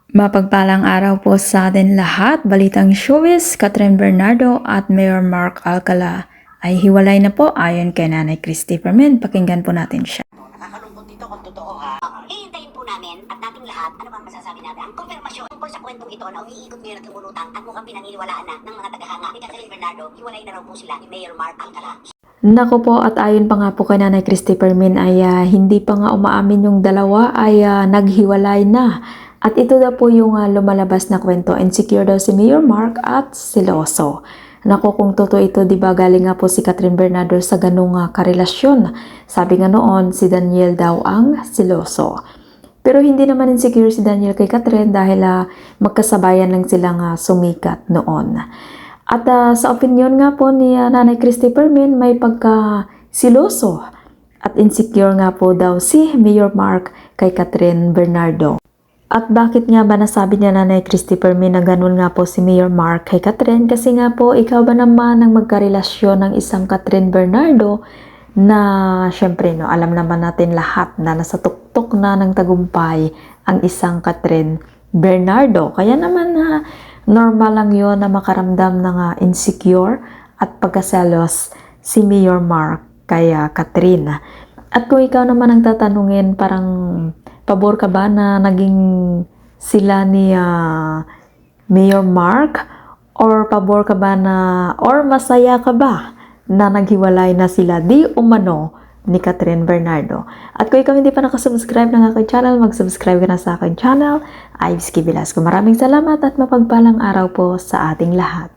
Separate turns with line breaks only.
Mapagpalang araw po sa atin lahat. Balitang showbiz, Catherine Bernardo at Mayor Mark Alcala ay hiwalay na po ayon kay Nanay Christy Permen. Pakinggan po natin siya.
Nakakalungkot dito kung totoo ha. Hihintayin po namin at nating lahat, ano bang masasabi natin? Ang konfirmasyon tungkol sa kwentong ito na umiikot ngayon at lumulutang at mukhang pinaniniwalaan na ng mga tagahanga ni Catherine Bernardo, hiwalay na raw po sila ni Mayor Mark Alcala.
Nako po, at ayon pa nga po kay Nanay Christy Permen ay hindi pa nga umaamin yung dalawa ay naghiwalay na. At ito daw po yung lumalabas na kwento. Insecure daw si Mayor Mark at seloso. Nako, kung totoo ito, di ba galing nga po si Catherine Bernardo sa ganung karelasyon. Sabi nga noon, si Daniel daw ang seloso. Pero hindi naman insecure si Daniel kay Catherine dahil magkasabayan lang silang sumikat noon. At sa opinion nga po ni Nanay Christy Permen, may pagka-siloso at insecure nga po daw si Mayor Mark kay Catherine Bernardo. At bakit nga ba nasabi niya Nanay Christy Permen na ganun nga po si Mayor Mark kay Catherine? Kasi nga po, ikaw ba naman ang magkarelasyon ng isang Catherine Bernardo na syempre no, alam naman natin lahat na nasa tuktok na ng tagumpay ang isang Catherine Bernardo. Kaya naman normal lang yon na makaramdam ng insecure at pagkaselos si Mayor Mark kay Catherine. At kung ikaw naman ang tatanungin, parang pabor ka ba na naging sila ni Mayor Mark? Or pabor ka ba na, or masaya ka ba na naghiwalay na sila di umano ni Catherine Bernardo? At kung ikaw hindi pa nakasubscribe ng aking channel, mag-subscribe ka na sa aking channel. Ives Velasco. Maraming salamat at mapagpalang araw po sa ating lahat.